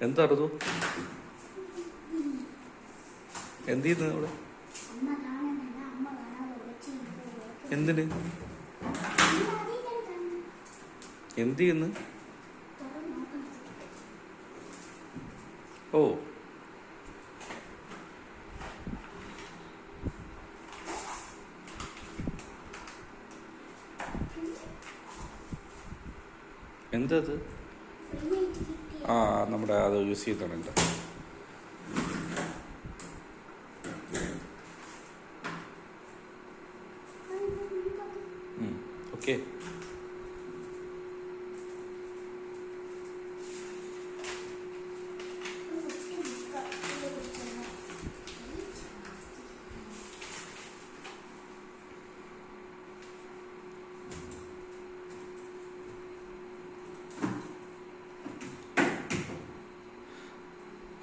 എന്തായിരുന്നു എന്ത് ചെയ്യുന്നത് അവിടെ? എന്തിന് എന്ത് ചെയ്യുന്നു? ഓ എന്തത്? ആ നമ്മുടെ അത് യൂസ് ചെയ്തോണ്ട്. ഓക്കെ.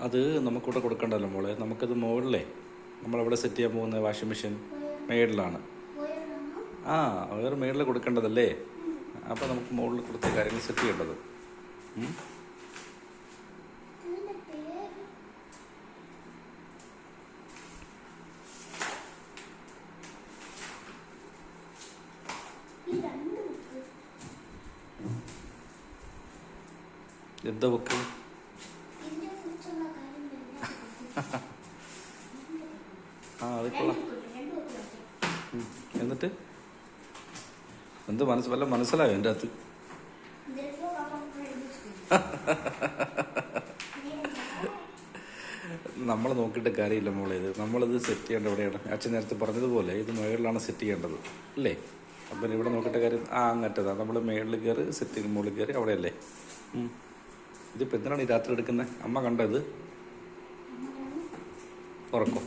അത് നമുക്കിവിടെ കൊടുക്കണ്ടല്ലോ മോളെ. നമുക്കത് മുകളിലേ നമ്മളവിടെ സെറ്റ് ചെയ്യാൻ പോകുന്ന വാഷിംഗ് മെഷീൻ മേളിലാണ്. ആ വേറെ മേളിൽ കൊടുക്കേണ്ടതല്ലേ? അപ്പോൾ നമുക്ക് മുകളിൽ കൊടുത്ത കാര്യങ്ങൾ സെറ്റ് ചെയ്യേണ്ടത്. എന്താ ബുക്ക്? ആ അത് കൊള്ളാം. എന്നിട്ട് എന്ത് വല്ല മനസ്സിലായോ എൻ്റെ അകത്ത്? നമ്മൾ നോക്കിയിട്ട് കാര്യമില്ല മോളെ. ഇത് നമ്മളിത് സെറ്റ് ചെയ്യേണ്ട എവിടെയാണ്? അച്ഛൻ നേരത്തെ പറഞ്ഞതുപോലെ ഇത് മുകളിലാണ് സെറ്റ് ചെയ്യേണ്ടത് അല്ലേ? അപ്പം ഇവിടെ നോക്കിയിട്ട് കാര്യം അങ്ങറ്റതാണ്. നമ്മൾ മേളിൽ കയറി സെറ്റ് ചെയ്ത് മുകളിൽ കയറി അവിടെയല്ലേ? ഇതിപ്പോൾ എന്തിനാണ് ഈ രാത്രി എടുക്കുന്നത്? അമ്മ കണ്ടത് ഉറക്കം.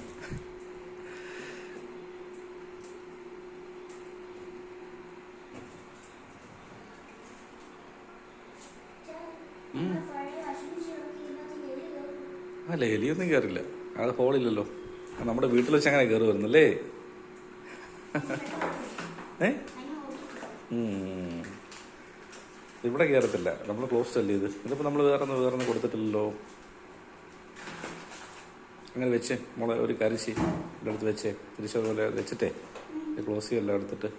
അല്ല എലിയൊന്നും കയറില്ല. അത് ഹോളില്ലല്ലോ. നമ്മുടെ വീട്ടിൽ വെച്ച് അങ്ങനെ കയറി വരുന്നല്ലേ? ഇവിടെ കയറത്തില്ല. നമ്മൾ ക്ലോസ്ഡ് അല്ലേ ഇത്? ഇതിപ്പോൾ നമ്മൾ വേറെ കൊടുത്തിട്ടില്ലല്ലോ. അങ്ങനെ വെച്ച് മോളെ ഒരു കരിശി എൻ്റെ അടുത്ത് വെച്ചേ. തിരിച്ചതുപോലെ വെച്ചിട്ടേ ക്ലോസ് ചെയ്യല്ലോ എടുത്തിട്ട്.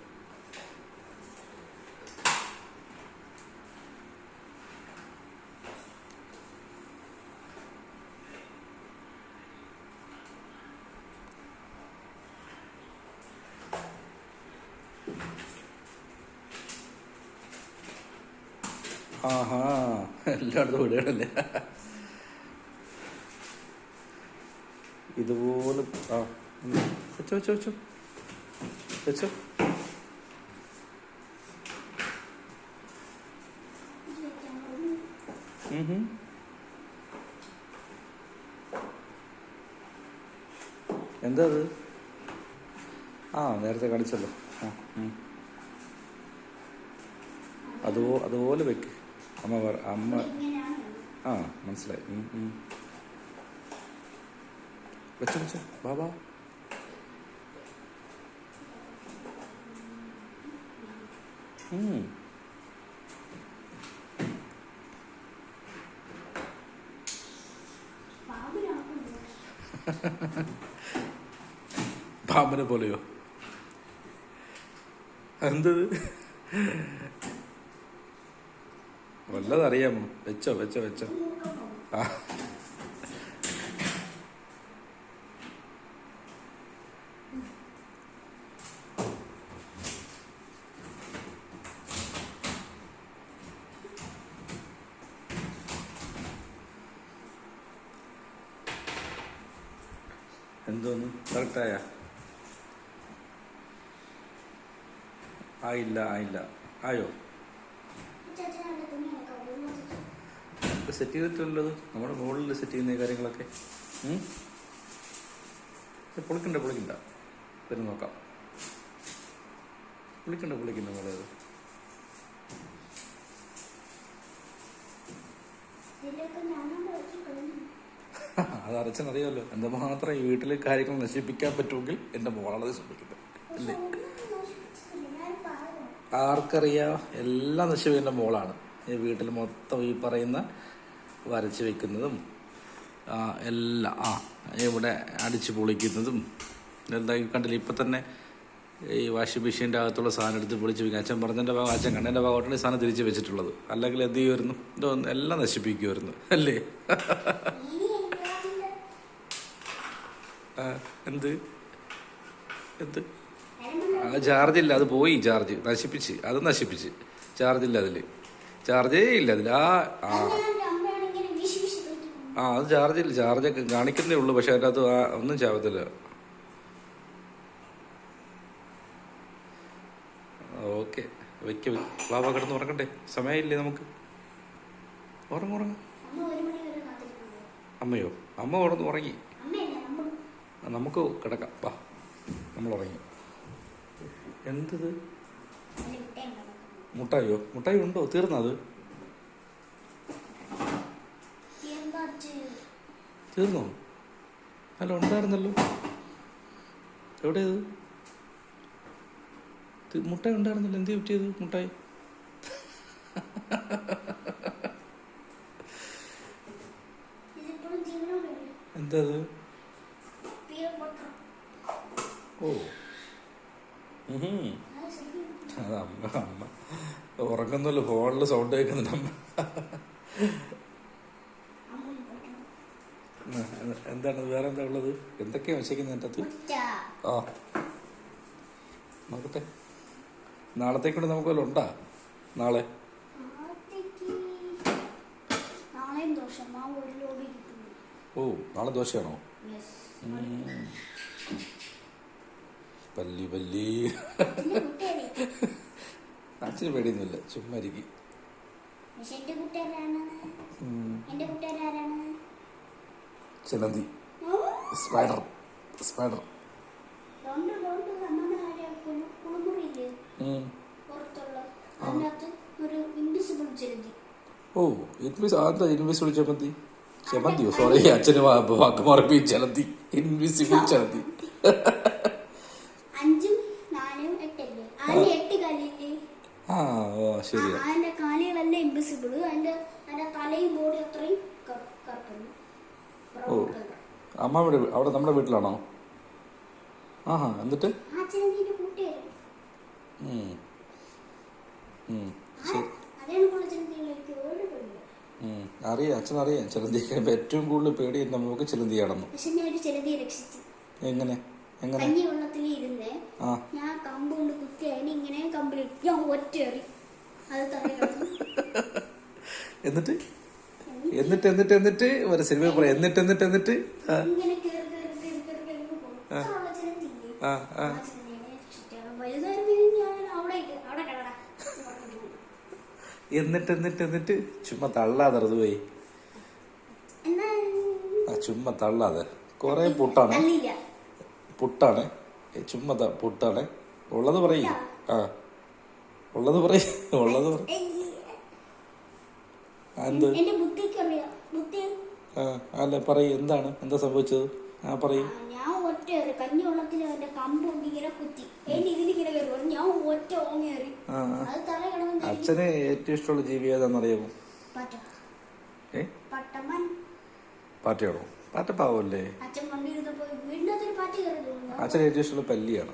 ആഹാ എല്ലായിടത്തും വിടുകയാണല്ലേ ഇതുപോലെ. ആ വെച്ചോ വെച്ചോ വെച്ചോ വെച്ചോ. എന്താ അത്? ആ നേരത്തെ കാണിച്ചല്ലോ. അതുപോലെ വെക്ക്. അമ്മ ആ മനസ്സിലായി. വെച്ചോ വെച്ചോ ബാബാ. പാമ്പിനെ പോലെയോ? എന്തത്? വല്ലതറിയാമോ? വെച്ചോ വെച്ചോ വെച്ചോ. ആ എന്തോന്ന് കറക്റ്റായ? ആയില്ല ആയോ? സെറ്റ് ചെയ്തിട്ടുള്ളത് നമ്മുടെ മുകളിൽ സെറ്റ് ചെയ്യുന്ന കാര്യങ്ങളൊക്കെ. പൊളിക്കണ്ട പിന്നെ നോക്കാം. പൊളിക്കണ്ട മോളെ. അത് അരച്ചെന്നറിയാമല്ലോ. എന്തുമാത്രം ഈ വീട്ടിലെ കാര്യങ്ങൾ നശിപ്പിക്കാൻ പറ്റുമെങ്കിൽ എൻ്റെ മോളാണ് നശിപ്പിക്കുന്നത് അല്ലേ? ആർക്കറിയാം? എല്ലാം നശിപ്പിക്കുന്ന മോളാണ്. ഈ വീട്ടിൽ മൊത്തം ഈ പറയുന്ന വരച്ച് വെക്കുന്നതും എല്ലാം ഇവിടെ അടിച്ച് പൊളിക്കുന്നതും എന്താ കണ്ടില്ല. ഇപ്പം തന്നെ ഈ വാഷിംഗ് മെഷീൻ്റെ അകത്തുള്ള സാധനം എടുത്ത് പൊളിച്ച് വയ്ക്കുക. അച്ഛൻ പറഞ്ഞതിൻ്റെ ഭാഗം, അച്ഛൻ കണ്ണൻ്റെ ഭാഗമായിട്ടാണ് ഈ സാധനം തിരിച്ച് വെച്ചിട്ടുള്ളത്. അല്ലെങ്കിൽ എന്ത് ചെയ്യുമായിരുന്നു, ഇതൊന്നും എല്ലാം നശിപ്പിക്കുമായിരുന്നു അല്ലേ? എന്ത് എന്ത് ചാർജില്ല, അത് പോയി, ചാർജ് നശിപ്പിച്ച്, അത് നശിപ്പിച്ച്. ചാർജില്ല അതിൽ, ചാർജേ ഇല്ല അതിൽ. അത് ചാർജില്ല, ചാർജൊക്കെ കാണിക്കുന്നേ ഉള്ളൂ, പക്ഷെ അതിൻ്റെ അകത്ത് ഒന്നും ചാവത്തില്ല. ഓക്കെ, വെക്ക വാവ കിടന്ന് ഉറങ്ങട്ടെ, സമയമില്ലേ നമുക്ക്. ഉറങ്ങുറങ്ങ. അമ്മയോ? അമ്മ കിടന്ന് ഉറങ്ങി, നമുക്ക് കിടക്കാം. വാ, നമ്മൾ ഉറങ്ങി. എന്തത്? മുട്ടായോ? മുട്ടായി ഉണ്ടോ? തീർന്നത്? തീർന്നോ? അല്ല, ഉണ്ടായിരുന്നല്ലോ. എവിടെയത്? മുട്ടായി ഉണ്ടായിരുന്നല്ലോ, എന്ത് പറ്റിയത് മുട്ടായി? എന്താ? ഓ, അത് അമ്മ ഉറങ്ങുന്നല്ലോ, ഫോണിൽ സൗണ്ട് കേൾക്കുന്നുണ്ട് അമ്മ. എന്താണ് വേറെ എന്താ ഉള്ളത്? എന്തൊക്കെയാ വെച്ചേക്കുന്നത് എൻ്റെ അകത്ത്? നോക്കട്ടെ, നാളത്തേക്കൂടെ നമുക്ക് വല്ല ഉണ്ടാ? നാളെ ഓ, നാളെ ദോശയാണോ? പല്ലി പല്ലി. അച്ഛന് പേടിയൊന്നുമില്ല, ചുമ്മാ ഇരിക്കും. ചിലന്തി, സ്പൈഡർ. സ്പൈഡർ ഓ, അതെന്താ ഇൻവിസിബിൾ ചെമന്തി? ചെമന്തിയോ? സോറി, അച്ഛന് വാക്ക് മാറിപ്പോ. ചെലന്തി, ഇൻവിസിബിൾ ചെലന്തി. ശരിയാ. ഓ, അമ്മ അവിടെ നമ്മുടെ വീട്ടിലാണോ? എന്നിട്ട് അറിയാം, അച്ഛനറിയാം ചിലന്തി. ഏറ്റവും കൂടുതൽ പേടി നമുക്ക് ചിലന്തിയാണെന്ന്. എങ്ങനെ? എങ്ങനെ? ഞാൻ കമ്പ് കൊണ്ട് കുത്തി അതിന് ഇങ്ങനെ കമ്പിലിട്ട് ഞാൻ ഒറ്റയേറി. എന്നിട്ട് എന്നിട്ട് എന്നിട്ട് എന്നിട്ട് ഒരു സിനിമ പറയാം. എന്നിട്ട് എന്നിട്ട് എന്നിട്ട് എന്നിട്ട് എന്നിട്ട് എന്നിട്ട് ചുമ്മാ തള്ളാതെ പോയി. ചുമ്മാ തള്ളാതെ. കൊറേ പുട്ടാണ്, പുട്ടാണ്, ചുമ്മാ പുട്ടാണ്. ഉള്ളത് പറയും. ഉള്ളത് പറയും, ഉള്ളത് പറയും. അല്ല, പറയും. എന്താണ്, എന്താ സംഭവിച്ചത്? പറയും. ഞാൻ ഒറ്റ കഞ്ഞി വെള്ളത്തിൽ കമ്പ് ഇങ്ങനെ കുത്തി ഇതിലിങ്ങനെ കയറി ഞാൻ ഒറ്റ ഓങ്ങേറി. അച്ഛന് ഏറ്റവും ഇഷ്ടമുള്ള ജീവി ഏതാണെന്നറിയാമോ? പാറ്റയാണോ? പാറ്റ പാവല്ലേ? അച്ഛന് ഏറ്റവും ഇഷ്ടമുള്ള പല്ലിയാണ്.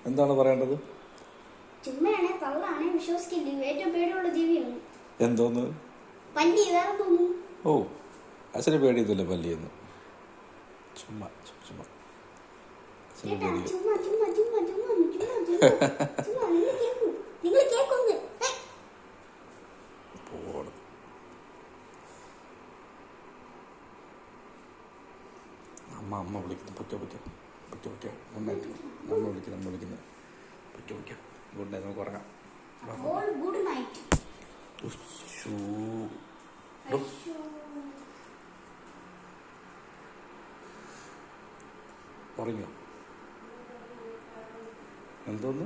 എന്താണ് പറയേണ്ടത്? എന്തോന്ന്? ഓ, അച്ഛന് പേടിയൊന്നുമില്ല പല്ലിയൊന്നും. ചുമ്മാ ചുമ്മാ അച്ഛന് പേടിയില്ല. അമ്മ വിളിക്കുന്നു. പൊയ്ക്കോ പൊയ്ക്കോ പൊയ്ക്കോ പൊയ്ക്കോ. നന്നായിട്ട് നമ്മൾ വിളിക്കുന്നത്. പൊയ്ക്കോ പൊയ്ക്കോ. ഗുഡ് നൈറ്റ്, നമുക്ക് ഉറങ്ങാം. Good night. ഉറങ്ങിയോ? എന്തോന്ന്?